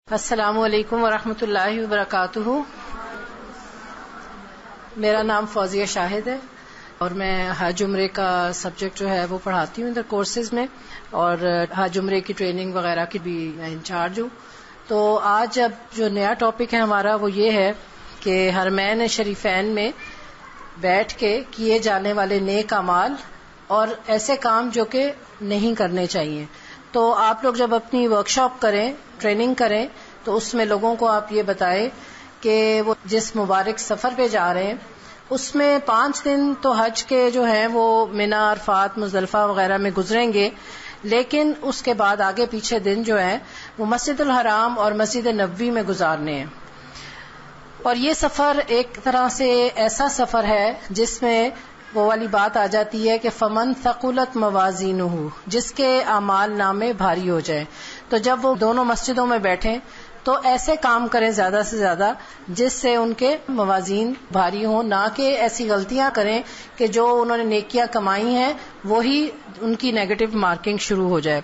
السلام علیکم ورحمۃ اللہ وبرکاتہ. میرا نام فوزیہ شاہد ہے اور میں حج عمرے کا سبجیکٹ جو ہے وہ پڑھاتی ہوں ادھر کورسز میں، اور حج عمرے کی ٹریننگ وغیرہ کی بھی انچارج ہوں. تو آج اب جو نیا ٹاپک ہے ہمارا وہ یہ ہے کہ حرمین شریفین میں بیٹھ کے کیے جانے والے نیک اعمال اور ایسے کام جو کہ نہیں کرنے چاہیے. تو آپ لوگ جب اپنی ورکشاپ کریں، ٹریننگ کریں، تو اس میں لوگوں کو آپ یہ بتائیں کہ وہ جس مبارک سفر پہ جا رہے ہیں اس میں 5 دن تو حج کے جو ہیں وہ منا، عرفات، مزدلفہ وغیرہ میں گزریں گے، لیکن اس کے بعد آگے پیچھے دن جو ہیں وہ مسجد الحرام اور مسجد نبوی میں گزارنے ہیں. اور یہ سفر ایک طرح سے ایسا سفر ہے جس میں وہ والی بات آ جاتی ہے کہ فمن ثقلت موازینہ، جس کے اعمال نامے بھاری ہو جائیں. تو جب وہ دونوں مسجدوں میں بیٹھیں تو ایسے کام کریں زیادہ سے زیادہ جس سے ان کے موازین بھاری ہوں، نہ کہ ایسی غلطیاں کریں کہ جو انہوں نے نیکیاں کمائی ہیں وہی ان کی نیگیٹو مارکنگ شروع ہو جائے.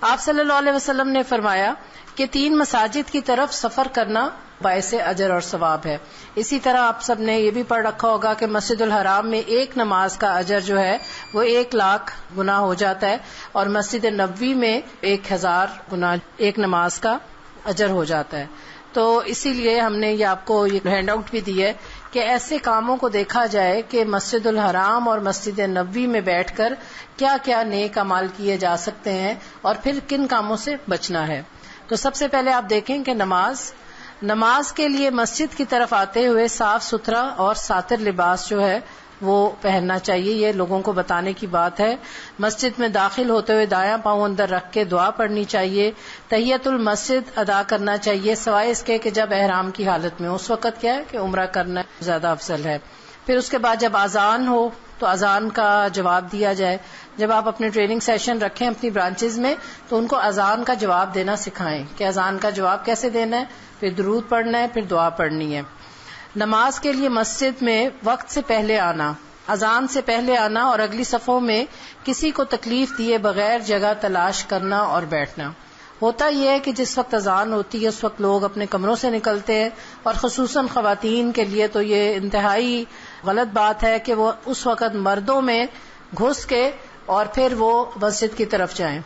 آپ صلی اللہ علیہ وسلم نے فرمایا کہ 3 مساجد کی طرف سفر کرنا باعث اجر اور ثواب ہے. اسی طرح آپ سب نے یہ بھی پڑھ رکھا ہوگا کہ مسجد الحرام میں ایک نماز کا اجر جو ہے وہ 1,00,000 گنا ہو جاتا ہے، اور مسجد نبوی میں 1,000 گنا ایک نماز کا اجر ہو جاتا ہے. تو اسی لیے ہم نے یہ آپ کو یہ ہینڈ آؤٹ بھی دی ہے کہ ایسے کاموں کو دیکھا جائے کہ مسجد الحرام اور مسجد نبوی میں بیٹھ کر کیا کیا نیک اعمال کیے جا سکتے ہیں اور پھر کن کاموں سے بچنا ہے. تو سب سے پہلے آپ دیکھیں کہ نماز کے لیے مسجد کی طرف آتے ہوئے صاف ستھرا اور ساتر لباس جو ہے وہ پہننا چاہیے. یہ لوگوں کو بتانے کی بات ہے. مسجد میں داخل ہوتے ہوئے دایاں پاؤں اندر رکھ کے دعا پڑھنی چاہیے. تحیت المسجد ادا کرنا چاہیے سوائے اس کے کہ جب احرام کی حالت میں، اس وقت کیا ہے کہ عمرہ کرنا زیادہ افضل ہے. پھر اس کے بعد جب اذان ہو تو اذان کا جواب دیا جائے. جب آپ اپنے ٹریننگ سیشن رکھیں اپنی برانچز میں تو ان کو اذان کا جواب دینا سکھائیں کہ اذان کا جواب کیسے دینا ہے، پھر درود پڑھنا ہے، پھر دعا پڑھنی ہے. نماز کے لیے مسجد میں وقت سے پہلے آنا، اذان سے پہلے آنا اور اگلی صفوں میں کسی کو تکلیف دیے بغیر جگہ تلاش کرنا اور بیٹھنا. ہوتا یہ ہے کہ جس وقت اذان ہوتی ہے اس وقت لوگ اپنے کمروں سے نکلتے ہیں، اور خصوصاً خواتین کے لیے تو یہ انتہائی غلط بات ہے کہ وہ اس وقت مردوں میں گھس کے اور پھر وہ مسجد کی طرف جائیں.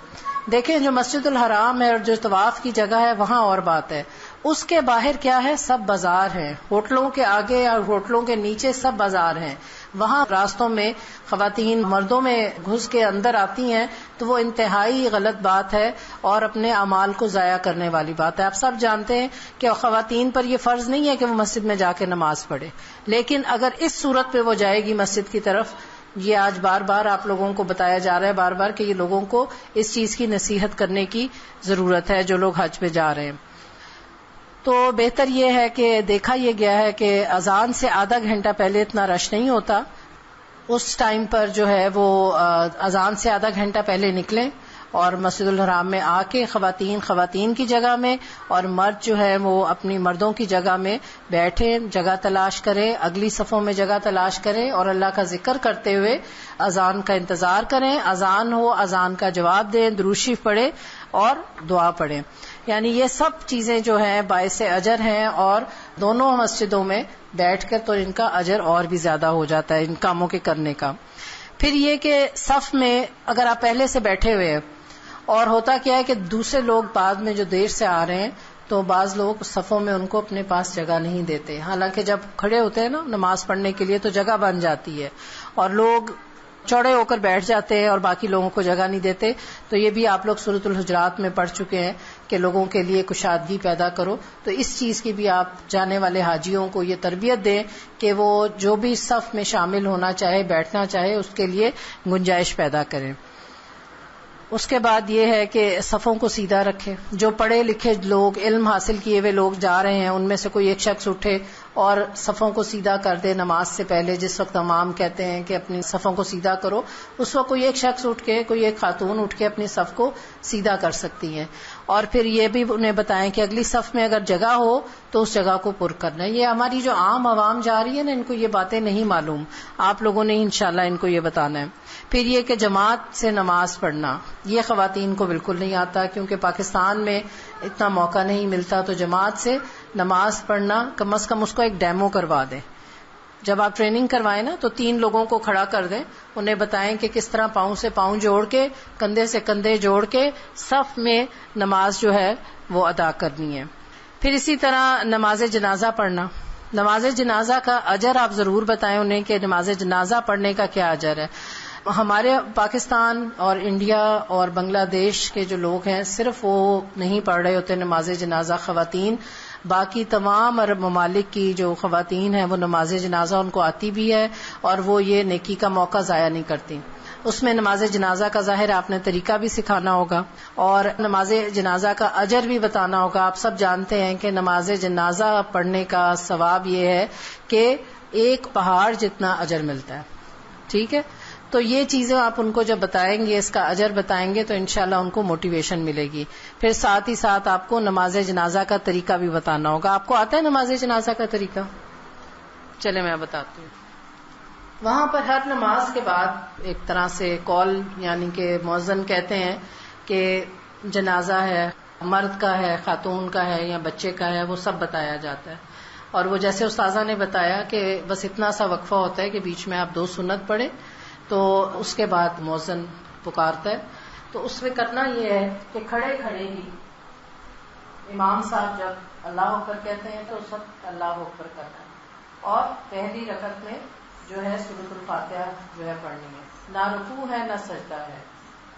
دیکھیں جو مسجد الحرام ہے اور جو طواف کی جگہ ہے وہاں اور بات ہے، اس کے باہر کیا ہے، سب بازار ہیں. ہوٹلوں کے آگے اور ہوٹلوں کے نیچے سب بازار ہیں. وہاں راستوں میں خواتین مردوں میں گھس کے اندر آتی ہیں تو وہ انتہائی غلط بات ہے اور اپنے اعمال کو ضائع کرنے والی بات ہے. آپ سب جانتے ہیں کہ خواتین پر یہ فرض نہیں ہے کہ وہ مسجد میں جا کے نماز پڑھے، لیکن اگر اس صورت پہ وہ جائے گی مسجد کی طرف، یہ آج بار بار آپ لوگوں کو بتایا جا رہا ہے بار بار کہ یہ لوگوں کو اس چیز کی نصیحت کرنے کی ضرورت ہے جو لوگ حج پہ جا رہے ہیں. تو بہتر یہ ہے کہ دیکھا یہ گیا ہے کہ اذان سے آدھا گھنٹہ پہلے اتنا رش نہیں ہوتا. اس ٹائم پر جو ہے وہ اذان سے آدھا گھنٹہ پہلے نکلیں اور مسجد الحرام میں آ کے خواتین کی جگہ میں اور مرد جو ہے وہ اپنی مردوں کی جگہ میں بیٹھیں، جگہ تلاش کریں، اگلی صفوں میں جگہ تلاش کریں اور اللہ کا ذکر کرتے ہوئے اذان کا انتظار کریں. اذان ہو، اذان کا جواب دیں، درود شریف پڑھیں اور دعا پڑھیں. یعنی یہ سب چیزیں جو ہیں باعث اجر ہیں، اور دونوں مسجدوں میں بیٹھ کر تو ان کا اجر اور بھی زیادہ ہو جاتا ہے ان کاموں کے کرنے کا. پھر یہ کہ صف میں اگر آپ پہلے سے بیٹھے ہوئے ہیں اور ہوتا کیا ہے کہ دوسرے لوگ بعد میں جو دیر سے آ رہے ہیں تو بعض لوگ صفوں میں ان کو اپنے پاس جگہ نہیں دیتے، حالانکہ جب کھڑے ہوتے ہیں نا نماز پڑھنے کے لیے تو جگہ بن جاتی ہے اور لوگ چوڑے ہو کر بیٹھ جاتے ہیں اور باقی لوگوں کو جگہ نہیں دیتے. تو یہ بھی آپ لوگ سورۃ الحجرات میں پڑھ چکے ہیں کہ لوگوں کے لیے کشادگی پیدا کرو. تو اس چیز کی بھی آپ جانے والے حاجیوں کو یہ تربیت دیں کہ وہ جو بھی صف میں شامل ہونا چاہے، بیٹھنا چاہے، اس کے لیے گنجائش پیدا کریں. اس کے بعد یہ ہے کہ صفوں کو سیدھا رکھیں. جو پڑھے لکھے لوگ، علم حاصل کیے ہوئے لوگ جا رہے ہیں ان میں سے کوئی ایک شخص اٹھے اور صفوں کو سیدھا کر دے نماز سے پہلے. جس وقت امام کہتے ہیں کہ اپنی صفوں کو سیدھا کرو, اس وقت کوئی ایک شخص اٹھ کے, کوئی ایک خاتون اٹھ کے اپنی صف کو سیدھا کر سکتی ہیں. اور پھر یہ بھی انہیں بتائیں کہ اگلی صف میں اگر جگہ ہو تو اس جگہ کو پر کرنا ہے. یہ ہماری جو عام عوام جا رہی ہے نا, ان کو یہ باتیں نہیں معلوم, آپ لوگوں نے انشاءاللہ ان کو یہ بتانا ہے. پھر یہ کہ جماعت سے نماز پڑھنا, یہ خواتین کو بالکل نہیں آتا, کیونکہ پاکستان میں اتنا موقع نہیں ملتا. تو جماعت سے نماز پڑھنا کم از کم اس کو ایک ڈیمو کروا دیں. جب آپ ٹریننگ کروائیں نا تو 3 لوگوں کو کھڑا کر دیں, انہیں بتائیں کہ کس طرح پاؤں سے پاؤں جوڑ کے, کندھے سے کندھے جوڑ کے صف میں نماز جو ہے وہ ادا کرنی ہے. پھر اسی طرح نماز جنازہ پڑھنا. نماز جنازہ کا اجر آپ ضرور بتائیں انہیں کہ نماز جنازہ پڑھنے کا کیا اجر ہے. ہمارے پاکستان اور انڈیا اور بنگلہ دیش کے جو لوگ ہیں صرف وہ نہیں پڑھ رہے ہوتے نماز جنازہ خواتین, باقی تمام عرب ممالک کی جو خواتین ہیں وہ نماز جنازہ ان کو آتی بھی ہے, اور وہ یہ نیکی کا موقع ضائع نہیں کرتی. اس میں نماز جنازہ کا ظاہر آپ نے طریقہ بھی سکھانا ہوگا, اور نماز جنازہ کا اجر بھی بتانا ہوگا. آپ سب جانتے ہیں کہ نماز جنازہ پڑھنے کا ثواب یہ ہے کہ ایک پہاڑ جتنا اجر ملتا ہے. ٹھیک ہے, تو یہ چیزیں آپ ان کو جب بتائیں گے, اس کا اجر بتائیں گے, تو انشاءاللہ ان کو موٹیویشن ملے گی. پھر ساتھ ہی ساتھ آپ کو نماز جنازہ کا طریقہ بھی بتانا ہوگا. آپ کو آتا ہے نماز جنازہ کا طریقہ؟ چلے میں بتاتی ہوں. وہاں پر ہر نماز کے بعد ایک طرح سے کال, یعنی کہ مؤذن کہتے ہیں کہ جنازہ ہے, مرد کا ہے, خاتون کا ہے یا بچے کا ہے, وہ سب بتایا جاتا ہے. اور وہ جیسے استاذہ نے بتایا کہ بس اتنا سا وقفہ ہوتا ہے کہ بیچ میں آپ 2 سنت پڑھیں, تو اس کے بعد مؤذن پکارتا ہے. تو اس میں کرنا یہ ہے کہ کھڑے کھڑے ہی امام صاحب جب اللہ اکبر کہتے ہیں تو اس وقت اللہ اکبر کرنا ہے, اور پہلی رکعت میں جو ہے سورۃ الفاتحہ جو ہے پڑھنی ہے, نہ رکوع ہے نہ سجدہ ہے.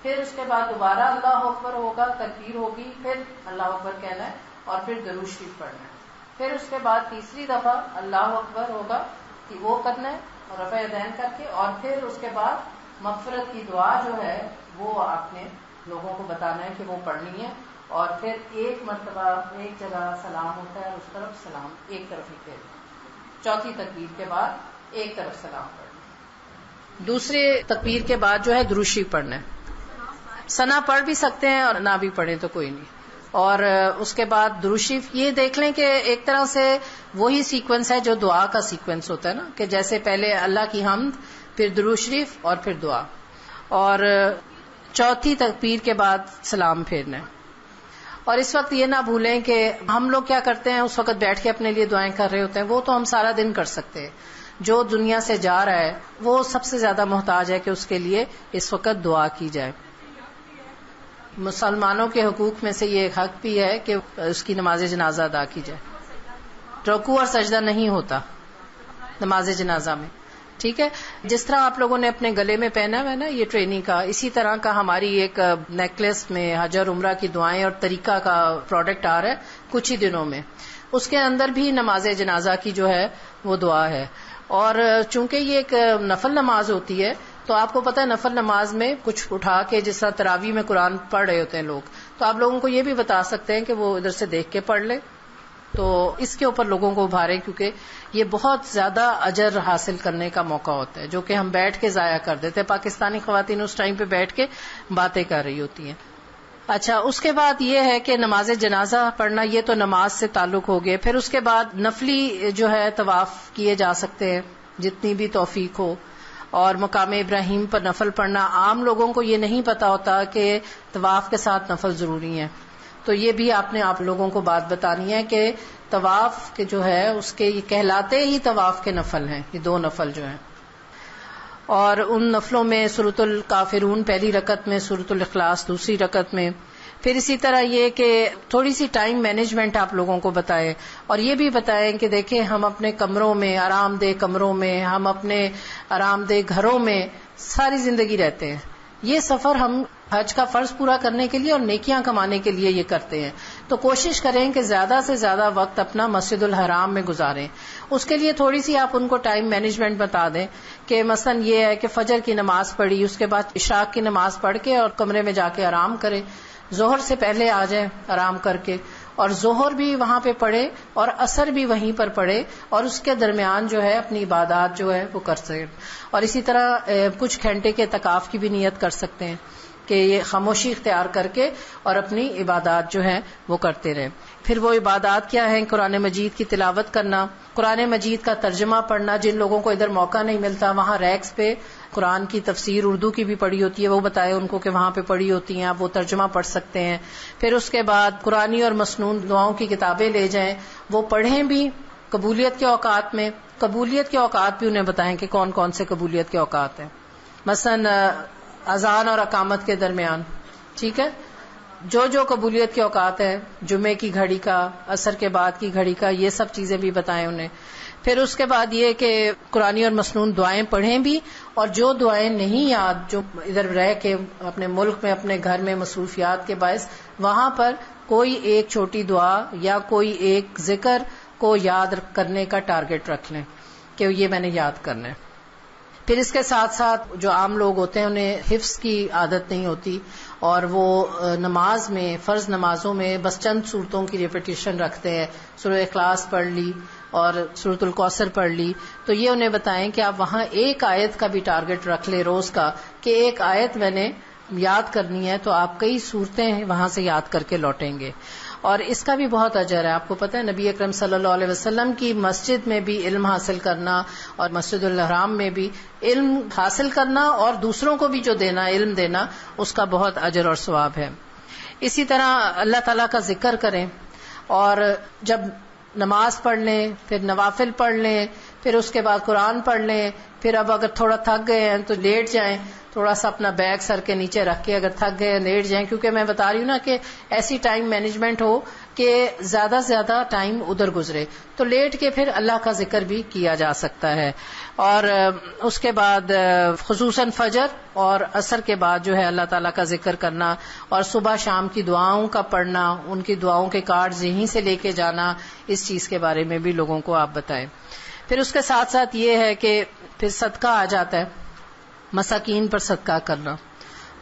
پھر اس کے بعد دوبارہ اللہ اکبر ہوگا, تکبیر ہوگی, پھر اللہ اکبر کہنا ہے, اور پھر درود شریف پڑھنا ہے. پھر اس کے بعد تیسری دفعہ اللہ اکبر ہوگا کہ وہ کرنا ہے رفع یدین کر کے, اور پھر اس کے بعد مغفرت کی دعا جو ہے وہ آپ نے لوگوں کو بتانا ہے کہ وہ پڑھنی ہے. اور پھر ایک مرتبہ ایک جگہ سلام ہوتا ہے, اس طرف سلام ایک طرف ہی پھر چوتھی تکبیر کے بعد ایک طرف سلام پڑھنا ہے. دوسرے تکبیر کے بعد جو ہے درود شریف پڑھنا ہے. ثنا پڑھ بھی سکتے ہیں اور نہ بھی پڑھیں تو کوئی نہیں. اور اس کے بعد درود شریف یہ دیکھ لیں کہ ایک طرح سے وہی سیکوینس ہے جو دعا کا سیکوینس ہوتا ہے نا, کہ جیسے پہلے اللہ کی حمد, پھر درود شریف, اور پھر دعا, اور چوتھی تکبیر کے بعد سلام پھیرنا ہے. اور اس وقت یہ نہ بھولیں کہ ہم لوگ کیا کرتے ہیں, اس وقت بیٹھ کے اپنے لیے دعائیں کر رہے ہوتے ہیں, وہ تو ہم سارا دن کر سکتے ہیں. جو دنیا سے جا رہا ہے وہ سب سے زیادہ محتاج ہے کہ اس کے لیے اس وقت دعا کی جائے. مسلمانوں کے حقوق میں سے یہ ایک حق بھی ہے کہ اس کی نماز جنازہ ادا کی جائے. رکوع اور سجدہ نہیں ہوتا نماز جنازہ میں. ٹھیک ہے, جس طرح آپ لوگوں نے اپنے گلے میں پہنا ہے نا یہ ٹریننگ کا, اسی طرح کا ہماری ایک نیکلس میں حج اور عمرہ کی دعائیں اور طریقہ کا پروڈکٹ آ رہا ہے کچھ ہی دنوں میں. اس کے اندر بھی نماز جنازہ کی جو ہے وہ دعا ہے. اور چونکہ یہ ایک نفل نماز ہوتی ہے تو آپ کو پتہ ہے نفل نماز میں کچھ اٹھا کے جس طرح تراویح میں قرآن پڑھ رہے ہوتے ہیں لوگ, تو آپ لوگوں کو یہ بھی بتا سکتے ہیں کہ وہ ادھر سے دیکھ کے پڑھ لے. تو اس کے اوپر لوگوں کو ابھاریں, کیونکہ یہ بہت زیادہ اجر حاصل کرنے کا موقع ہوتا ہے جو کہ ہم بیٹھ کے ضائع کر دیتے ہیں. پاکستانی خواتین اس ٹائم پہ بیٹھ کے باتیں کر رہی ہوتی ہیں. اچھا, اس کے بعد یہ ہے کہ نماز جنازہ پڑھنا, یہ تو نماز سے تعلق ہو گئے. پھر اس کے بعد نفلی جو ہے طواف کیے جا سکتے ہیں جتنی بھی توفیق ہو, اور مقام ابراہیم پر نفل پڑھنا. عام لوگوں کو یہ نہیں پتا ہوتا کہ طواف کے ساتھ نفل ضروری ہے, تو یہ بھی آپ نے آپ لوگوں کو بات بتانی ہے کہ طواف کے جو ہے اس کے یہ کہلاتے ہی طواف کے نفل ہیں, یہ 2 نفل جو ہیں. اور ان نفلوں میں سورۃ الکافرون پہلی رکعت میں, سورۃ الاخلاص دوسری رکعت میں. پھر اسی طرح یہ کہ تھوڑی سی ٹائم مینجمنٹ آپ لوگوں کو بتائیں, اور یہ بھی بتائیں کہ دیکھیں ہم اپنے کمروں میں, آرام دہ کمروں میں, ہم اپنے آرام دہ گھروں میں ساری زندگی رہتے ہیں. یہ سفر ہم حج کا فرض پورا کرنے کے لیے اور نیکیاں کمانے کے لیے یہ کرتے ہیں. تو کوشش کریں کہ زیادہ سے زیادہ وقت اپنا مسجد الحرام میں گزاریں. اس کے لیے تھوڑی سی آپ ان کو ٹائم مینجمنٹ بتا دیں کہ مثلا یہ ہے کہ فجر کی نماز پڑھی, اس کے بعد عشاء کی نماز پڑھ کے اور کمرے میں جا کے آرام کریں. ظہر سے پہلے آ جائیں آرام کر کے, اور ظہر بھی وہاں پہ پڑھے اور عصر بھی وہیں پر پڑھے اور اس کے درمیان جو ہے اپنی عبادات جو ہے وہ کر سکیں. اور اسی طرح کچھ گھنٹے کے اعتکاف کی بھی نیت کر سکتے ہیں کہ یہ خاموشی اختیار کر کے اور اپنی عبادات جو ہے وہ کرتے رہیں. پھر وہ عبادات کیا ہیں؟ قرآن مجید کی تلاوت کرنا، قرآن مجید کا ترجمہ پڑھنا. جن لوگوں کو ادھر موقع نہیں ملتا وہاں ریکس پہ قرآن کی تفسیر اردو کی بھی پڑھی ہوتی ہے، وہ بتائے ان کو کہ وہاں پہ پڑھی ہوتی ہیں، آپ وہ ترجمہ پڑھ سکتے ہیں. پھر اس کے بعد قرآنی اور مسنون دعاؤں کی کتابیں لے جائیں، وہ پڑھیں بھی قبولیت کے اوقات میں. قبولیت کے اوقات بھی انہیں بتائیں کہ کون کون سے قبولیت کے اوقات ہیں، مثلا اذان اور اقامت کے درمیان، ٹھیک ہے، جو قبولیت کے اوقات ہیں، جمعے کی گھڑی کا، عصر کے بعد کی گھڑی کا، یہ سب چیزیں بھی بتائیں انہیں. پھر اس کے بعد یہ کہ قرآنی اور مسنون دعائیں پڑھیں بھی، اور جو دعائیں نہیں یاد، جو ادھر رہ کے اپنے ملک میں اپنے گھر میں مصروفیات کے باعث وہاں پر کوئی ایک چھوٹی دعا یا کوئی ایک ذکر کو یاد کرنے کا ٹارگٹ رکھ لیں کہ یہ میں نے یاد کرنا ہے. پھر اس کے ساتھ ساتھ جو عام لوگ ہوتے ہیں انہیں حفظ کی عادت نہیں ہوتی اور وہ نماز میں، فرض نمازوں میں بس چند صورتوں کی ریپیٹیشن رکھتے ہیں، سورہ اخلاص پڑھ لی اور سورۃ الکوثر پڑھ لی. تو یہ انہیں بتائیں کہ آپ وہاں ایک آیت کا بھی ٹارگٹ رکھ لیں روز کا کہ ایک آیت میں نے یاد کرنی ہے، تو آپ کئی صورتیں وہاں سے یاد کر کے لوٹیں گے. اور اس کا بھی بہت اجر ہے. آپ کو پتہ ہے نبی اکرم صلی اللہ علیہ وسلم کی مسجد میں بھی علم حاصل کرنا اور مسجد الحرام میں بھی علم حاصل کرنا اور دوسروں کو بھی جو دینا، علم دینا، اس کا بہت اجر اور ثواب ہے. اسی طرح اللہ تعالیٰ کا ذکر کریں، اور جب نماز پڑھ لیں، پھر نوافل پڑھ لیں، پھر اس کے بعد قرآن پڑھ لیں، پھر اب اگر تھوڑا تھک گئے ہیں تو لیٹ جائیں، تھوڑا سا اپنا بیگ سر کے نیچے رکھ کے اگر تھک گئے لیٹ جائیں. کیونکہ میں بتا رہی ہوں نا کہ ایسی ٹائم مینجمنٹ ہو کہ زیادہ سے زیادہ ٹائم ادھر گزرے، تو لیٹ کے پھر اللہ کا ذکر بھی کیا جا سکتا ہے. اور اس کے بعد خصوصاً فجر اور عصر کے بعد جو ہے اللہ تعالیٰ کا ذکر کرنا، اور صبح شام کی دعاؤں کا پڑھنا، ان کی دعاؤں کے کارڈ یہیں سے لے کے جانا، اس چیز کے بارے میں بھی لوگوں کو آپ بتائیں. پھر اس کے ساتھ ساتھ یہ ہے کہ پھر صدقہ آ جاتا ہے، مساکین پر صدقہ کرنا.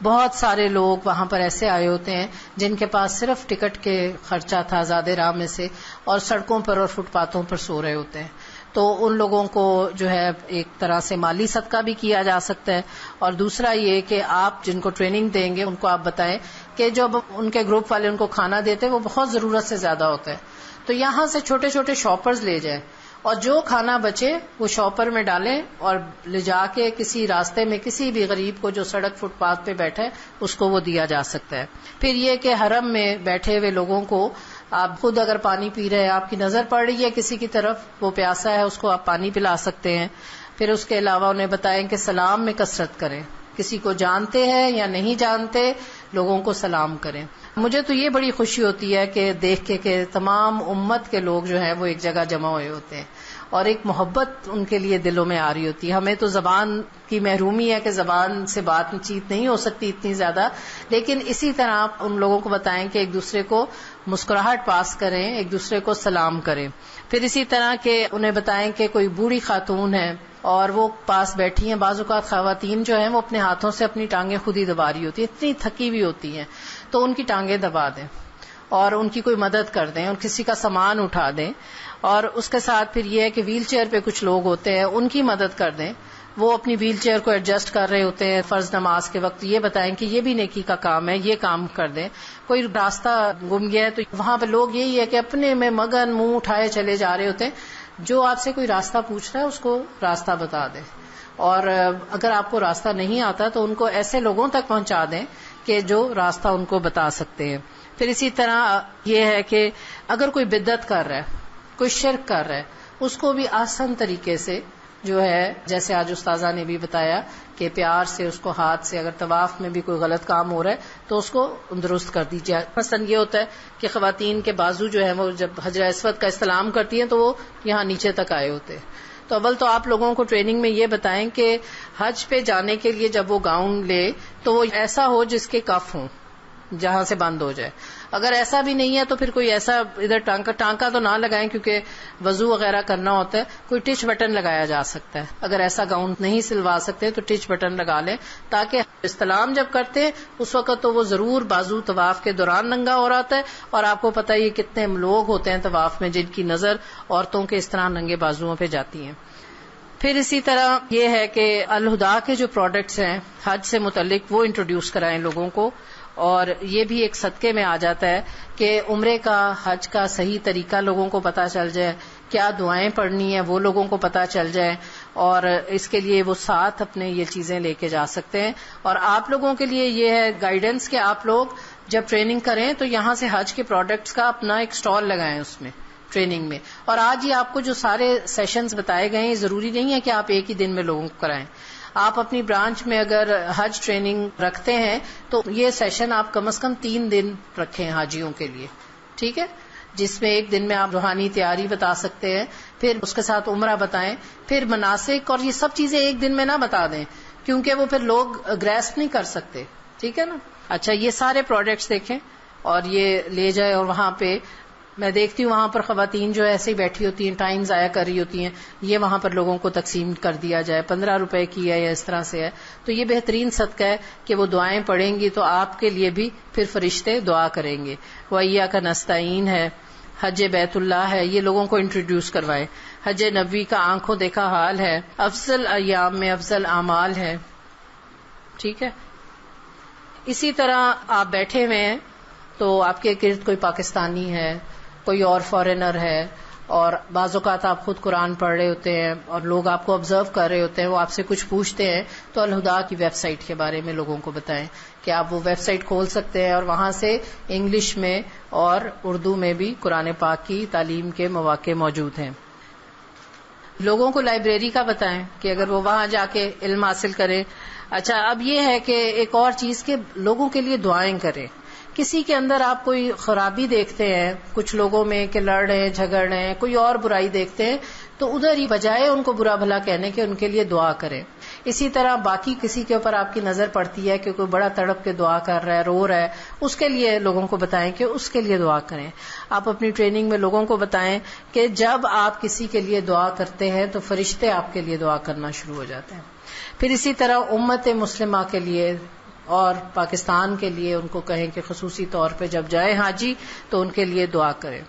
بہت سارے لوگ وہاں پر ایسے آئے ہوتے ہیں جن کے پاس صرف ٹکٹ کے خرچہ تھا زیادہ راہ میں سے، اور سڑکوں پر اور فٹ پاتھوں پر سو رہے ہوتے ہیں. تو ان لوگوں کو جو ہے ایک طرح سے مالی صدقہ بھی کیا جا سکتا ہے. اور دوسرا یہ کہ آپ جن کو ٹریننگ دیں گے ان کو آپ بتائیں کہ جب ان کے گروپ والے ان کو کھانا دیتے وہ بہت ضرورت سے زیادہ ہوتا ہے، تو یہاں سے چھوٹے چھوٹے شاپرز لے جائیں اور جو کھانا بچے وہ شاپر میں ڈالیں اور لے جا کے کسی راستے میں کسی بھی غریب کو جو سڑک فٹ پاتھ پہ بیٹھے اس کو وہ دیا جا سکتا ہے. پھر یہ کہ حرم میں بیٹھے ہوئے لوگوں کو آپ خود اگر پانی پی رہے ہیں، آپ کی نظر پڑ رہی ہے کسی کی طرف، وہ پیاسا ہے، اس کو آپ پانی پلا سکتے ہیں. پھر اس کے علاوہ انہیں بتائیں کہ سلام میں کثرت کریں، کسی کو جانتے ہیں یا نہیں جانتے لوگوں کو سلام کریں. مجھے تو یہ بڑی خوشی ہوتی ہے کہ دیکھ کے کہ تمام امت کے لوگ جو ہیں وہ ایک جگہ جمع ہوئے ہوتے ہیں اور ایک محبت ان کے لیے دلوں میں آ رہی ہوتی ہے. ہمیں تو زبان کی محرومی ہے کہ زبان سے بات چیت نہیں ہو سکتی اتنی زیادہ، لیکن اسی طرح آپ ان لوگوں کو بتائیں کہ ایک دوسرے کو مسکراہٹ پاس کریں، ایک دوسرے کو سلام کریں. پھر اسی طرح کہ انہیں بتائیں کہ کوئی بوڑھی خاتون ہے اور وہ پاس بیٹھی ہیں. بعض اوقات خواتین جو ہیں وہ اپنے ہاتھوں سے اپنی ٹانگیں خود ہی دبا رہی ہوتی ہیں، اتنی تھکی ہوئی ہوتی ہیں، تو ان کی ٹانگیں دبا دیں اور ان کی کوئی مدد کر دیں اور کسی کا سامان اٹھا دیں. اور اس کے ساتھ پھر یہ ہے کہ ویل چیئر پہ کچھ لوگ ہوتے ہیں ان کی مدد کر دیں، وہ اپنی ویل چیئر کو ایڈجسٹ کر رہے ہوتے ہیں فرض نماز کے وقت، یہ بتائیں کہ یہ بھی نیکی کا کام ہے، یہ کام کر دیں. کوئی راستہ گم گیا ہے تو وہاں پہ لوگ یہی ہے کہ اپنے میں مگن منہ اٹھائے چلے جا رہے ہوتے ہیں. جو آپ سے کوئی راستہ پوچھ رہا ہے اس کو راستہ بتا دیں، اور اگر آپ کو راستہ نہیں آتا تو ان کو ایسے لوگوں تک پہنچا دیں کہ جو راستہ ان کو بتا سکتے ہیں. پھر اسی طرح یہ ہے کہ اگر کوئی بدعت کر رہا ہے، کوئی شرک کر رہا ہے، اس کو بھی آسان طریقے سے جو ہے، جیسے آج استاذہ نے بھی بتایا کہ پیار سے اس کو ہاتھ سے، اگر طواف میں بھی کوئی غلط کام ہو رہا ہے تو اس کو درست کر دیجیے. مثلا یہ ہوتا ہے کہ خواتین کے بازو جو ہے وہ جب حجر اسود کا استلام کرتی ہیں تو وہ یہاں نیچے تک آئے ہوتے ہیں. تو اول تو آپ لوگوں کو ٹریننگ میں یہ بتائیں کہ حج پہ جانے کے لیے جب وہ گاؤن لے تو وہ ایسا ہو جس کے کف ہوں، جہاں سے بند ہو جائے. اگر ایسا بھی نہیں ہے تو پھر کوئی ایسا ادھر ٹانکا تو نہ لگائیں, کیونکہ وضو وغیرہ کرنا ہوتا ہے. کوئی ٹچ بٹن لگایا جا سکتا ہے. اگر ایسا گاؤن نہیں سلوا سکتے تو ٹچ بٹن لگا لیں, تاکہ استلام جب کرتے ہیں اس وقت تو وہ ضرور بازو طواف کے دوران ننگا ہو رہا ہے. اور آپ کو پتہ ہے یہ کتنے لوگ ہوتے ہیں طواف میں جن کی نظر عورتوں کے اس طرح ننگے بازوؤں پہ جاتی ہیں. پھر اسی طرح یہ ہے کہ الہدا کے جو پروڈکٹس ہیں حج سے متعلق وہ انٹروڈیوس کرائیں لوگوں کو, اور یہ بھی ایک صدقے میں آ جاتا ہے کہ عمرے کا حج کا صحیح طریقہ لوگوں کو پتہ چل جائے, کیا دعائیں پڑھنی ہیں وہ لوگوں کو پتہ چل جائے, اور اس کے لیے وہ ساتھ اپنے یہ چیزیں لے کے جا سکتے ہیں. اور آپ لوگوں کے لیے یہ ہے گائیڈنس کہ آپ لوگ جب ٹریننگ کریں تو یہاں سے حج کے پروڈکٹس کا اپنا ایک سٹال لگائیں اس میں ٹریننگ میں. اور آج ہی آپ کو جو سارے سیشنز بتائے گئے ہیں ضروری نہیں ہے کہ آپ ایک ہی دن میں لوگوں کو کرائیں. آپ اپنی برانچ میں اگر حج ٹریننگ رکھتے ہیں تو یہ سیشن آپ کم از کم 3 دن رکھیں حاجیوں کے لیے, ٹھیک ہے, جس میں ایک دن میں آپ روحانی تیاری بتا سکتے ہیں, پھر اس کے ساتھ عمرہ بتائیں, پھر مناسک, اور یہ سب چیزیں ایک دن میں نہ بتا دیں کیونکہ وہ پھر لوگ گریسپ نہیں کر سکتے, ٹھیک ہے نا. اچھا, یہ سارے پروڈکٹس دیکھیں اور یہ لے جائے. اور وہاں پہ میں دیکھتی ہوں وہاں پر خواتین جو ایسے ہی بیٹھی ہوتی ہیں, ٹائم ضائع کر رہی ہوتی ہیں, یہ وہاں پر لوگوں کو تقسیم کر دیا جائے. 15 روپے کی ہے یا اس طرح سے ہے, تو یہ بہترین صدقہ ہے کہ وہ دعائیں پڑھیں گی تو آپ کے لیے بھی پھر فرشتے دعا کریں گے. وَإِيَّاكَ نَسْتَعِينُ ہے, حج بیت اللہ ہے, یہ لوگوں کو انٹروڈیوس کروائے. حج نبوی کا آنکھوں دیکھا حال ہے, افضل ایام میں افضل اعمال ہے, ٹھیک ہے. اسی طرح آپ بیٹھے ہوئے ہیں تو آپ کے گرد کوئی پاکستانی ہے, کوئی اور فارینر ہے, اور بعض اوقات آپ خود قرآن پڑھ رہے ہوتے ہیں اور لوگ آپ کو آبزرو کر رہے ہوتے ہیں, وہ آپ سے کچھ پوچھتے ہیں, تو الہدا کی ویب سائٹ کے بارے میں لوگوں کو بتائیں کہ آپ وہ ویب سائٹ کھول سکتے ہیں اور وہاں سے انگلش میں اور اردو میں بھی قرآن پاک کی تعلیم کے مواقع موجود ہیں. لوگوں کو لائبریری کا بتائیں کہ اگر وہ وہاں جا کے علم حاصل کریں. اچھا, اب یہ ہے کہ ایک اور چیز کہ لوگوں کے لیے دعائیں کریں. کسی کے اندر آپ کوئی خرابی دیکھتے ہیں کچھ لوگوں میں کہ لڑ رہے ہیں, جھگڑ رہے ہیں, کوئی اور برائی دیکھتے ہیں, تو ادھر ہی بجائے ان کو برا بھلا کہنے کے ان کے لیے دعا کریں. اسی طرح باقی کسی کے اوپر آپ کی نظر پڑتی ہے کہ کوئی بڑا تڑپ کے دعا کر رہا ہے, رو رہا ہے, اس کے لیے لوگوں کو بتائیں کہ اس کے لیے دعا کریں. آپ اپنی ٹریننگ میں لوگوں کو بتائیں کہ جب آپ کسی کے لیے دعا کرتے ہیں تو فرشتے آپ کے لیے دعا کرنا شروع ہو جاتے ہیں. پھر اسی طرح امت مسلمہ کے لیے اور پاکستان کے لیے ان کو کہیں کہ خصوصی طور پہ جب جائیں حاجی تو ان کے لیے دعا کریں.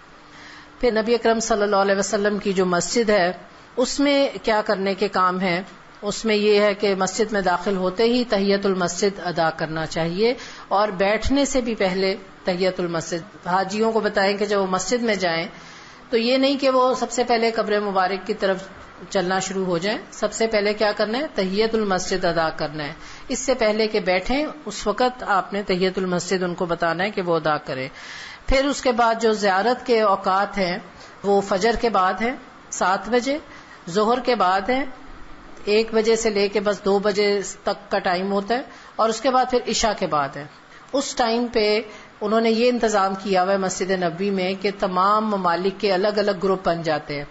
پھر نبی اکرم صلی اللہ علیہ وسلم کی جو مسجد ہے اس میں کیا کرنے کے کام ہیں, اس میں یہ ہے کہ مسجد میں داخل ہوتے ہی تحیت المسجد ادا کرنا چاہیے, اور بیٹھنے سے بھی پہلے تحیت المسجد. حاجیوں کو بتائیں کہ جب وہ مسجد میں جائیں تو یہ نہیں کہ وہ سب سے پہلے قبر مبارک کی طرف چلنا شروع ہو جائیں, سب سے پہلے کیا کرنا ہے, تحیت المسجد ادا کرنا ہے. اس سے پہلے کہ بیٹھیں اس وقت آپ نے تحیت المسجد ان کو بتانا ہے کہ وہ ادا کریں. پھر اس کے بعد جو زیارت کے اوقات ہیں وہ فجر کے بعد ہیں 7 بجے, ظہر کے بعد ہیں 1 بجے سے لے کے بس 2 بجے تک کا ٹائم ہوتا ہے, اور اس کے بعد پھر عشاء کے بعد ہے. اس ٹائم پہ انہوں نے یہ انتظام کیا ہوا ہے مسجد نبوی میں کہ تمام ممالک کے الگ الگ گروپ بن جاتے ہیں.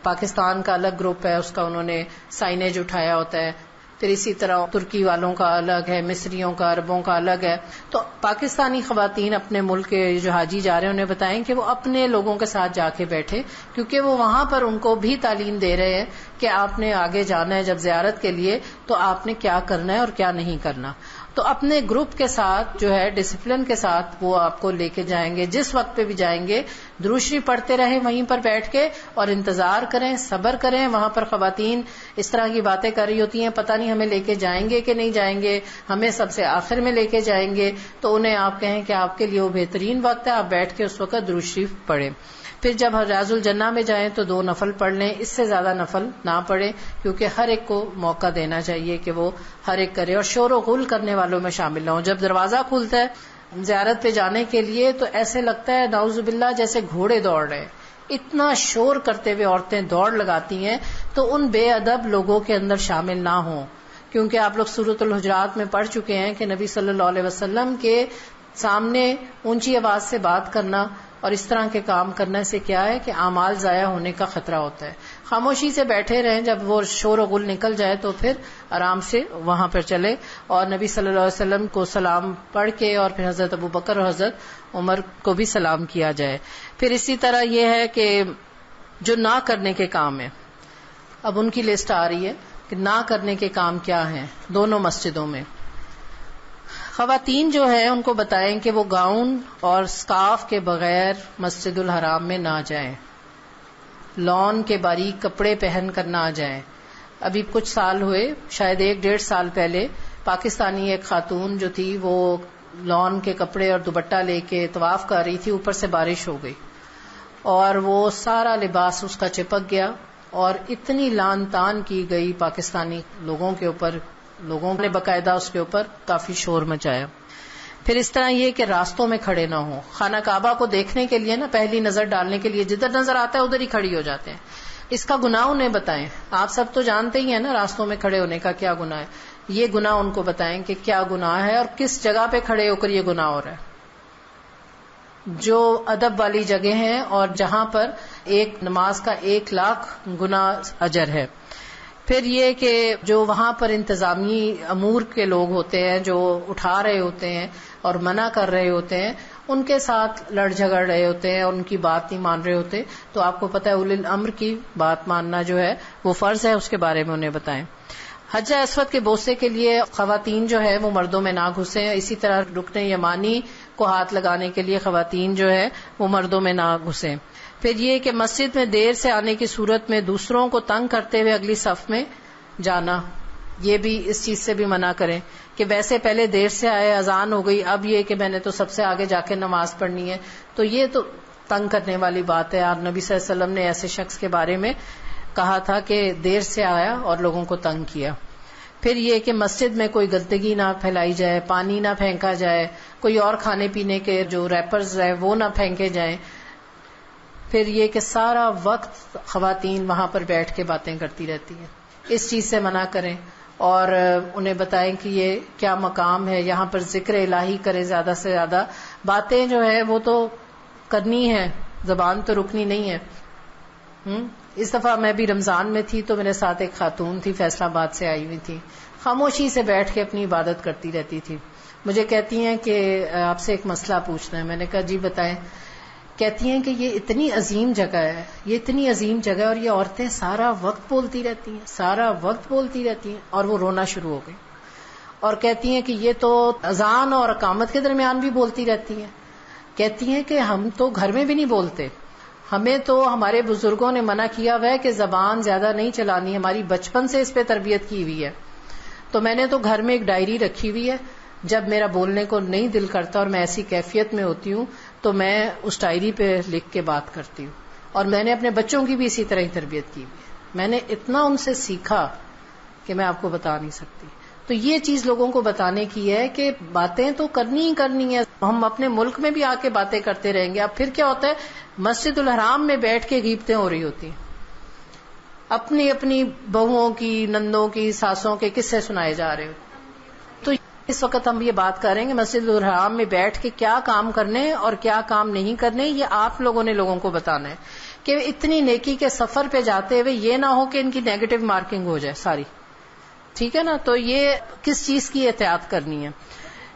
پاکستان کا الگ گروپ ہے, اس کا انہوں نے سائنیج اٹھایا ہوتا ہے. پھر اسی طرح ترکی والوں کا الگ ہے, مصریوں کا, عربوں کا الگ ہے. تو پاکستانی خواتین اپنے ملک کے جو حاجی جا رہے ہیں انہیں بتائیں کہ وہ اپنے لوگوں کے ساتھ جا کے بیٹھے, کیونکہ وہ وہاں پر ان کو بھی تعلیم دے رہے ہیں کہ آپ نے آگے جانا ہے جب زیارت کے لیے تو آپ نے کیا کرنا ہے اور کیا نہیں کرنا. تو اپنے گروپ کے ساتھ جو ہے ڈسپلن کے ساتھ وہ آپ کو لے کے جائیں گے. جس وقت پہ بھی جائیں گے درود شریف پڑھتے رہیں وہیں پر بیٹھ کے, اور انتظار کریں, صبر کریں. وہاں پر خواتین اس طرح کی باتیں کر رہی ہوتی ہیں, پتہ نہیں ہمیں لے کے جائیں گے کہ نہیں جائیں گے, ہمیں سب سے آخر میں لے کے جائیں گے. تو انہیں آپ کہیں کہ آپ کے لیے وہ بہترین وقت ہے, آپ بیٹھ کے اس وقت درود شریف پڑھیں. پھر جب ریاض الجنہ میں جائیں تو 2 نفل پڑھ لیں, اس سے زیادہ نفل نہ پڑھیں, کیونکہ ہر ایک کو موقع دینا چاہیے کہ وہ ہر ایک کرے, اور شور و غل کرنے والوں میں شامل نہ ہوں. جب دروازہ کھلتا ہے زیارت پہ جانے کے لیے تو ایسے لگتا ہے نعوذ باللہ جیسے گھوڑے دوڑ رہے ہیں, اتنا شور کرتے ہوئے عورتیں دوڑ لگاتی ہیں. تو ان بے ادب لوگوں کے اندر شامل نہ ہوں, کیونکہ آپ لوگ سورۃ الحجرات میں پڑھ چکے ہیں کہ نبی صلی اللہ علیہ وسلم کے سامنے اونچی آواز سے بات کرنا اور اس طرح کے کام کرنے سے کیا ہے کہ اعمال ضائع ہونے کا خطرہ ہوتا ہے. خاموشی سے بیٹھے رہیں, جب وہ شور و غل نکل جائے تو پھر آرام سے وہاں پر چلے, اور نبی صلی اللہ علیہ وسلم کو سلام پڑھ کے اور پھر حضرت ابو بکر اور حضرت عمر کو بھی سلام کیا جائے. پھر اسی طرح یہ ہے کہ جو نہ کرنے کے کام ہیں, اب ان کی لسٹ آ رہی ہے کہ نہ کرنے کے کام کیا ہیں دونوں مسجدوں میں. خواتین جو ہیں ان کو بتائیں کہ وہ گاؤن اور سکارف کے بغیر مسجد الحرام میں نہ جائیں, لون کے باریک کپڑے پہن کر نہ جائیں. ابھی کچھ سال ہوئے, شاید 1-1.5 سال پہلے, پاکستانی ایک خاتون جو تھی وہ لون کے کپڑے اور دوپٹہ لے کے طواف کر رہی تھی, اوپر سے بارش ہو گئی اور وہ سارا لباس اس کا چپک گیا, اور اتنی لان تان کی گئی پاکستانی لوگوں کے اوپر, لوگوں نے باقاعدہ اس کے اوپر کافی شور مچایا. پھر اس طرح یہ کہ راستوں میں کھڑے نہ ہوں, خانہ کعبہ کو دیکھنے کے لیے نا, پہلی نظر ڈالنے کے لیے جدھر نظر آتا ہے ادھر ہی کھڑی ہو جاتے ہیں. اس کا گناہ انہیں بتائیں. آپ سب تو جانتے ہی ہیں نا راستوں میں کھڑے ہونے کا کیا گناہ ہے. یہ گناہ ان کو بتائیں کہ کیا گناہ ہے اور کس جگہ پہ کھڑے ہو کر یہ گناہ ہو رہا ہے. جو ادب والی جگہ ہیں اور جہاں پر ایک نماز کا 1,00,000 گنا اجر ہے. پھر یہ کہ جو وہاں پر انتظامی امور کے لوگ ہوتے ہیں, جو اٹھا رہے ہوتے ہیں اور منع کر رہے ہوتے ہیں, ان کے ساتھ لڑ جھگڑ رہے ہوتے ہیں اور ان کی بات نہیں مان رہے ہوتے, تو آپ کو پتہ ہے اولی الامر کی بات ماننا جو ہے وہ فرض ہے, اس کے بارے میں انہیں بتائیں. حجر اسود کے بوسے کے لیے خواتین جو ہے وہ مردوں میں نہ گھسیں. اسی طرح رکن یمانی کو ہاتھ لگانے کے لیے خواتین جو ہے وہ مردوں میں نہ گھسیں. پھر یہ کہ مسجد میں دیر سے آنے کی صورت میں دوسروں کو تنگ کرتے ہوئے اگلی صف میں جانا, یہ بھی اس چیز سے بھی منع کریں کہ ویسے پہلے دیر سے آئے, اذان ہو گئی, اب یہ کہ میں نے تو سب سے آگے جا کے نماز پڑھنی ہے, تو یہ تو تنگ کرنے والی بات ہے. اور نبی صلی اللہ علیہ وسلم نے ایسے شخص کے بارے میں کہا تھا کہ دیر سے آیا اور لوگوں کو تنگ کیا. پھر یہ کہ مسجد میں کوئی گندگی نہ پھیلائی جائے, پانی نہ پھینکا جائے, کوئی اور کھانے پینے کے جو ریپرز ہیں وہ نہ پھینکے جائیں. پھر یہ کہ سارا وقت خواتین وہاں پر بیٹھ کے باتیں کرتی رہتی ہیں, اس چیز سے منع کریں اور انہیں بتائیں کہ یہ کیا مقام ہے, یہاں پر ذکر الہی کریں زیادہ سے زیادہ. باتیں جو ہے وہ تو کرنی ہے, زبان تو رکنی نہیں ہے. اس دفعہ میں بھی رمضان میں تھی تو میرے ساتھ ایک خاتون تھی, فیصلہ آباد سے آئی ہوئی تھی, خاموشی سے بیٹھ کے اپنی عبادت کرتی رہتی تھی. مجھے کہتی ہیں کہ آپ سے ایک مسئلہ پوچھنا ہے. میں نے کہا جی بتائیں. کہتی ہیں کہ یہ اتنی عظیم جگہ ہے, یہ اتنی عظیم جگہ ہے, اور یہ عورتیں سارا وقت بولتی رہتی ہیں, سارا وقت بولتی رہتی ہیں. اور وہ رونا شروع ہو گئی اور کہتی ہیں کہ یہ تو اذان اور اقامت کے درمیان بھی بولتی رہتی ہیں. کہتی ہیں کہ ہم تو گھر میں بھی نہیں بولتے, ہمیں تو ہمارے بزرگوں نے منع کیا ہوا ہے کہ زبان زیادہ نہیں چلانی, ہماری بچپن سے اس پہ تربیت کی ہوئی ہے. تو میں نے تو گھر میں ایک ڈائری رکھی ہوئی ہے, جب میرا بولنے کو نہیں دل کرتا اور میں ایسی کیفیت میں ہوتی ہوں تو میں اس ڈائری پہ لکھ کے بات کرتی ہوں. اور میں نے اپنے بچوں کی بھی اسی طرح ہی تربیت کی ہوئی ہے. میں نے اتنا ان سے سیکھا کہ میں آپ کو بتا نہیں سکتی. تو یہ چیز لوگوں کو بتانے کی ہے کہ باتیں تو کرنی ہی کرنی ہے. ہم اپنے ملک میں بھی آ کے باتیں کرتے رہیں گے. اب پھر کیا ہوتا ہے, مسجد الحرام میں بیٹھ کے غیبتیں ہو رہی ہوتی ہیں, اپنی اپنی بہوؤں کی, نندوں کی, ساسوں کے قصے سنائے جا رہے ہو. تو اس وقت ہم یہ بات کریں گے مسجد الحرام میں بیٹھ کے کیا کام کرنے اور کیا کام نہیں کرنے. یہ آپ لوگوں نے لوگوں کو بتانا ہے کہ اتنی نیکی کے سفر پہ جاتے ہوئے یہ نہ ہو کہ ان کی نیگیٹو مارکنگ ہو جائے ساری. ٹھیک ہے نا. تو یہ کس چیز کی احتیاط کرنی ہے.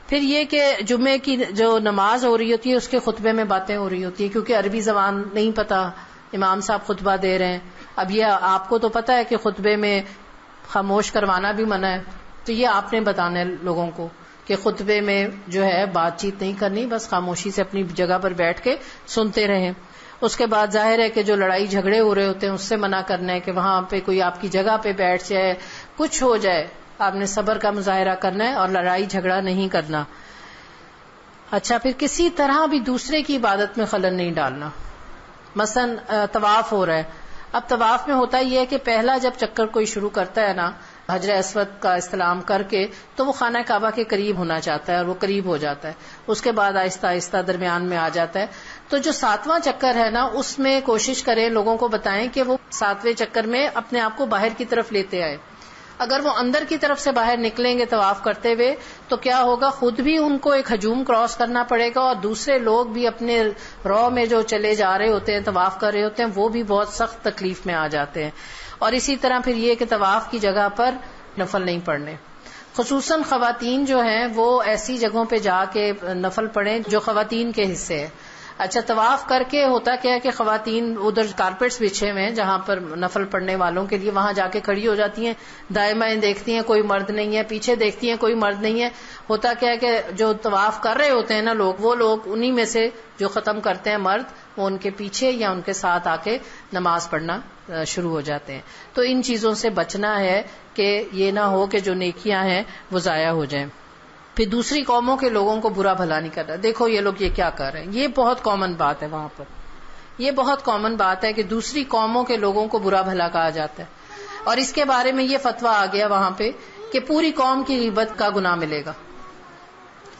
پھر یہ کہ جمعے کی جو نماز ہو رہی ہوتی ہے اس کے خطبے میں باتیں ہو رہی ہوتی ہیں, کیونکہ عربی زبان نہیں پتا, امام صاحب خطبہ دے رہے ہیں. اب یہ آپ کو تو پتا ہے کہ خطبے میں خاموش کروانا بھی منع ہے, تو یہ آپ نے بتانا ہے لوگوں کو کہ خطبے میں جو ہے بات چیت نہیں کرنی, بس خاموشی سے اپنی جگہ پر بیٹھ کے سنتے رہیں. اس کے بعد ظاہر ہے کہ جو لڑائی جھگڑے ہو رہے ہوتے ہیں اس سے منع کرنا ہے کہ وہاں پہ کوئی آپ کی جگہ پہ بیٹھ جائے, کچھ ہو جائے, آپ نے صبر کا مظاہرہ کرنا ہے اور لڑائی جھگڑا نہیں کرنا. اچھا, پھر کسی طرح بھی دوسرے کی عبادت میں خلل نہیں ڈالنا. مثلا طواف ہو رہا ہے, اب طواف میں ہوتا یہ ہے کہ پہلا جب چکر کوئی شروع کرتا ہے نا حجر اسود کا استلام کر کے, تو وہ خانہ کعبہ کے قریب ہونا چاہتا ہے اور وہ قریب ہو جاتا ہے. اس کے بعد آہستہ آہستہ درمیان میں آ جاتا ہے. تو جو 7واں چکر ہے نا اس میں کوشش کریں, لوگوں کو بتائیں کہ وہ 7ویں چکر میں اپنے آپ کو باہر کی طرف لیتے آئے. اگر وہ اندر کی طرف سے باہر نکلیں گے طواف کرتے ہوئے تو کیا ہوگا، خود بھی ان کو ایک ہجوم کراس کرنا پڑے گا، اور دوسرے لوگ بھی اپنے رو میں جو چلے جا رہے ہوتے ہیں، طواف کر رہے ہوتے ہیں، وہ بھی بہت سخت تکلیف میں آ جاتے ہیں. اور اسی طرح پھر یہ کہ طواف کی جگہ پر نفل نہیں پڑھنے. خصوصاً خواتین جو ہیں وہ ایسی جگہوں پہ جا کے نفل پڑھیں جو خواتین کے حصے ہیں. اچھا، طواف کر کے ہوتا کیا ہے کہ خواتین ادھر کارپیٹس بچھے ہوئے ہیں جہاں پر نفل پڑھنے والوں کے لیے، وہاں جا کے کھڑی ہو جاتی ہیں، دائیں بائیں دیکھتی ہیں کوئی مرد نہیں ہے، پیچھے دیکھتی ہیں کوئی مرد نہیں ہے. ہوتا کیا ہے کہ جو طواف کر رہے ہوتے ہیں نا لوگ، وہ لوگ انہی میں سے جو ختم کرتے ہیں مرد، وہ ان کے پیچھے یا ان کے ساتھ آ کے نماز پڑھنا شروع ہو جاتے ہیں. تو ان چیزوں سے بچنا ہے کہ یہ نہ ہو کہ جو نیکیاں ہیں وہ ضائع ہو جائیں. پھر دوسری قوموں کے لوگوں کو برا بھلا نہیں کرنا. دیکھو یہ لوگ یہ کیا کر رہے ہیں، یہ بہت کامن بات ہے وہاں پر، یہ بہت کامن بات ہے کہ دوسری قوموں کے لوگوں کو برا بھلا کہا جاتا ہے. اور اس کے بارے میں یہ فتویٰ آ گیا وہاں پہ کہ پوری قوم کی غیبت کا گناہ ملے گا.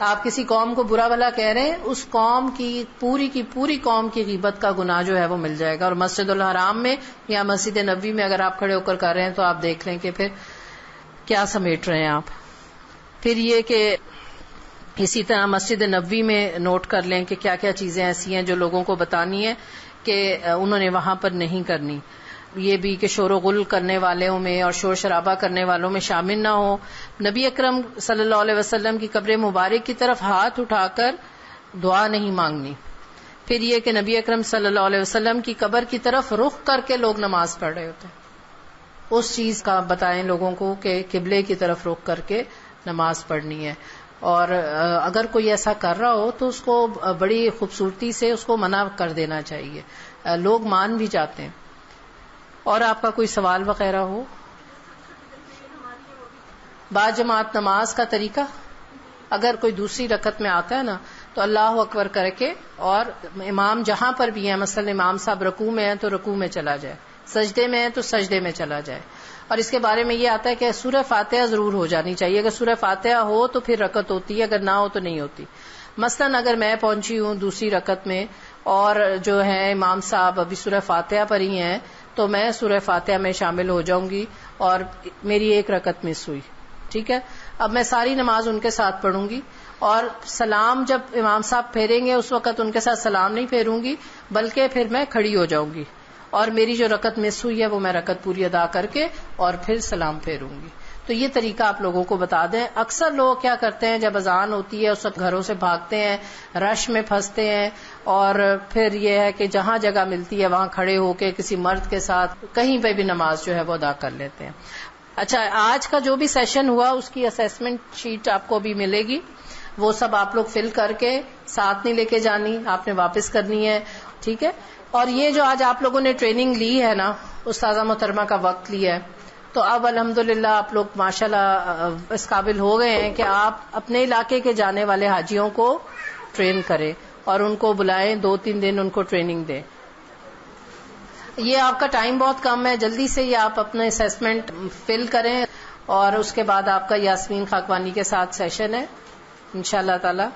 آپ کسی قوم کو برا بھلا کہہ رہے ہیں، اس قوم کی پوری قوم کی غیبت کا گناہ جو ہے وہ مل جائے گا. اور مسجد الحرام میں یا مسجد نبوی میں اگر آپ کھڑے ہو کر رہے ہیں تو آپ دیکھ لیں کہ پھر کیا سمیٹ رہے ہیں آپ. پھر یہ کہ اسی طرح مسجد نبوی میں نوٹ کر لیں کہ کیا کیا چیزیں ایسی ہیں جو لوگوں کو بتانی ہے کہ انہوں نے وہاں پر نہیں کرنی. یہ بھی کہ شور و غل کرنے والوں میں اور شور شرابہ کرنے والوں میں شامل نہ ہو. نبی اکرم صلی اللہ علیہ وسلم کی قبر مبارک کی طرف ہاتھ اٹھا کر دعا نہیں مانگنی. پھر یہ کہ نبی اکرم صلی اللہ علیہ وسلم کی قبر کی طرف رخ کر کے لوگ نماز پڑھ رہے ہوتے ہیں، اس چیز کا بتائیں لوگوں کو کہ قبلے کی طرف رخ کر کے نماز پڑھنی ہے. اور اگر کوئی ایسا کر رہا ہو تو اس کو بڑی خوبصورتی سے اس کو منع کر دینا چاہیے، لوگ مان بھی جاتے ہیں. اور آپ کا کوئی سوال وغیرہ ہو؟ باجماعت نماز کا طریقہ، اگر کوئی دوسری رکعت میں آتا ہے نا تو اللہ اکبر کر کے، اور امام جہاں پر بھی ہے، مثلا امام صاحب رکوع میں ہیں تو رکوع میں چلا جائے، سجدے میں ہیں تو سجدے میں چلا جائے. اور اس کے بارے میں یہ آتا ہے کہ سورہ فاتحہ ضرور ہو جانی چاہیے. اگر سورہ فاتحہ ہو تو پھر رکعت ہوتی ہے، اگر نہ ہو تو نہیں ہوتی. مثلا اگر میں پہنچی ہوں دوسری رکعت میں اور جو ہے امام صاحب ابھی سورہ فاتحہ پر ہی ہیں تو میں سورہ فاتحہ میں شامل ہو جاؤں گی اور میری ایک رکعت مس ہوئی، ٹھیک ہے. اب میں ساری نماز ان کے ساتھ پڑھوں گی، اور سلام جب امام صاحب پھیریں گے اس وقت ان کے ساتھ سلام نہیں پھیروں گی، بلکہ پھر میں کھڑی ہو جاؤں گی اور میری جو رکعت مس ہوئی ہے وہ میں رکعت پوری ادا کر کے اور پھر سلام پھیروں گی. تو یہ طریقہ آپ لوگوں کو بتا دیں. اکثر لوگ کیا کرتے ہیں، جب اذان ہوتی ہے اس وقت گھروں سے بھاگتے ہیں، رش میں پھنستے ہیں، اور پھر یہ ہے کہ جہاں جگہ ملتی ہے وہاں کھڑے ہو کے کسی مرد کے ساتھ کہیں پہ بھی نماز جو ہے وہ ادا کر لیتے ہیں. اچھا، آج کا جو بھی سیشن ہوا اس کی اسیسمنٹ شیٹ آپ کو بھی ملے گی، وہ سب آپ لوگ فل کر کے ساتھ نہیں لے کے جانی، آپ نے واپس کرنی ہے، ٹھیک ہے. اور یہ جو آج آپ لوگوں نے ٹریننگ لی ہے نا، استاذہ محترمہ کا وقت لیا ہے، تو اب الحمدللہ آپ لوگ ماشاءاللہ اس قابل ہو گئے ہیں کہ آپ اپنے علاقے کے جانے والے حاجیوں کو ٹرین کریں اور ان کو بلائیں، 2-3 دن ان کو ٹریننگ دیں. یہ آپ کا ٹائم بہت کم ہے، جلدی سے یہ آپ اپنا اسیسمنٹ فل کریں، اور اس کے بعد آپ کا یاسمین خاکوانی کے ساتھ سیشن ہے انشاءاللہ تعالی.